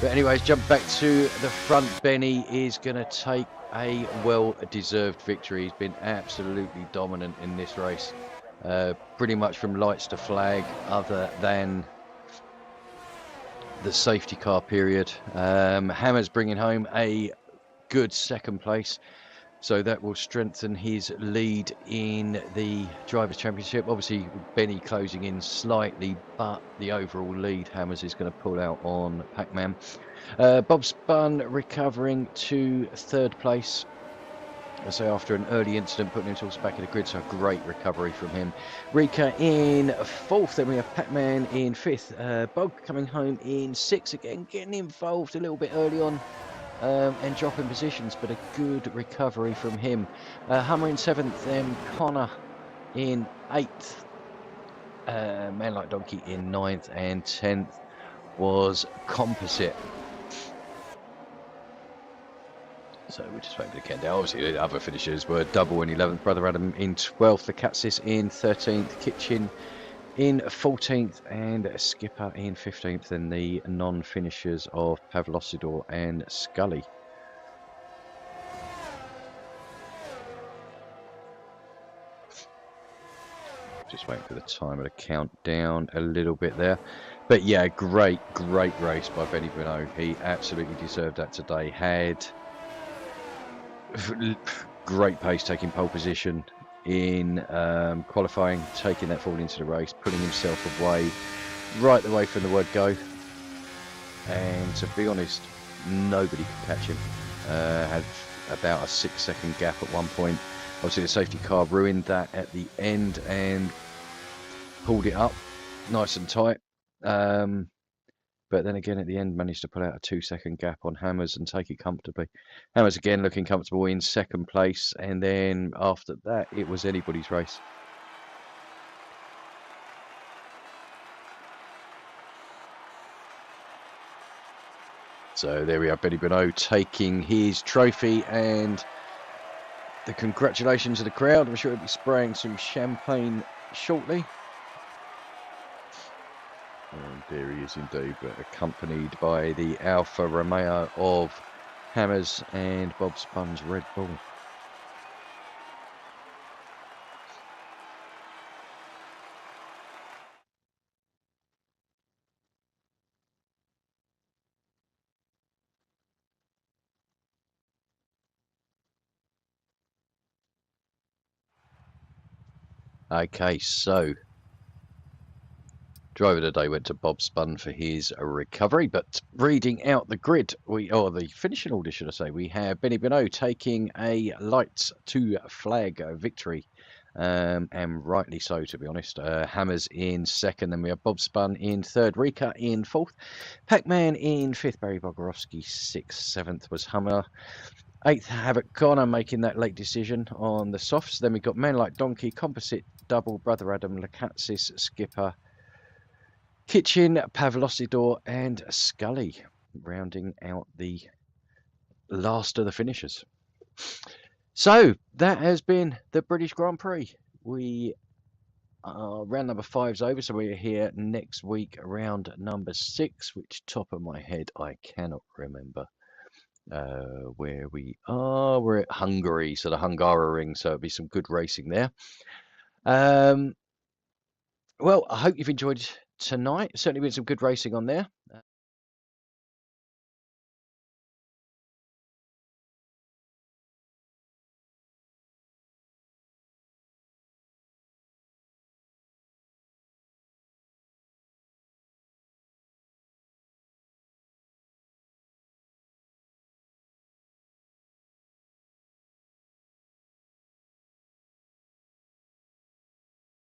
But anyways, jump back to the front. Benny is going to take a well-deserved victory. He's been absolutely dominant in this race. Pretty much from lights to flag, other than the safety car period. Hammer's bringing home a good 2nd place. So that will strengthen his lead in the Drivers' Championship. Obviously, Benny closing in slightly, but the overall lead, Hammers is going to pull out on Pac-Man. Bob Spun recovering to 3rd place. I say after an early incident, putting himself back in the grid, so a great recovery from him. Rika in 4th, then we have Pac-Man in 5th. Bog coming home in 6th again, getting involved a little bit early on. And dropping positions, but a good recovery from him. Hummer in 7th, then Connor in 8th. Man Like Donkey in 9th, and 10th was Composite. So we're just waiting for the countdown. Obviously, the other finishers were Double in 11th, Brother Adam in 12th, the Catsis in 13th, Kitchen in 14th, and Skipper in 15th, and the non-finishers of Pavlosidor and Scully. Just waiting for the timer to count down a little bit there. But yeah, great race by Benny Bruno. He absolutely deserved that today. Had great pace, taking pole position in qualifying, taking that forward into the race, putting himself away right the way from the word go. And to be honest, nobody could catch him. Had about a 6-second gap at one point. Obviously, the safety car ruined that at the end and pulled it up nice and tight. But then again, at the end, managed to pull out a 2-second gap on Hammers and take it comfortably. Hammers again looking comfortable in 2nd place. And then after that, it was anybody's race. So there we are, Benny Bruno taking his trophy, and the congratulations to the crowd. I'm sure he'll be spraying some champagne shortly. And there he is indeed, but accompanied by the Alfa Romeo of Hammers and Bob Spun's Red Bull. Okay, so Driver of the day went to Bob Spun for his recovery, but reading out the grid, or the finishing order, should I say, we have Benny Benoit taking a lights to flag victory, and rightly so, to be honest. Hammers in second, then we have Bob Spun in third, Rika in fourth, Pac-Man in fifth, Barry Bogorowski sixth, seventh was Hummer. Eighth, Havoc Connor making that late decision on the softs. Then we got Men Like Donkey, Composite, Double, Brother Adam, Lacatsis, Skipper, Kitchen, Pavlosidor, and Scully, rounding out the last of the finishers. So that has been the British Grand Prix. We round number 5's over, so we're here next week, round number 6, which top of my head I cannot remember where we are. We're at Hungary, so the Hungaroring, so it'll be some good racing there. Well, I hope you've enjoyed tonight. Certainly been some good racing on there.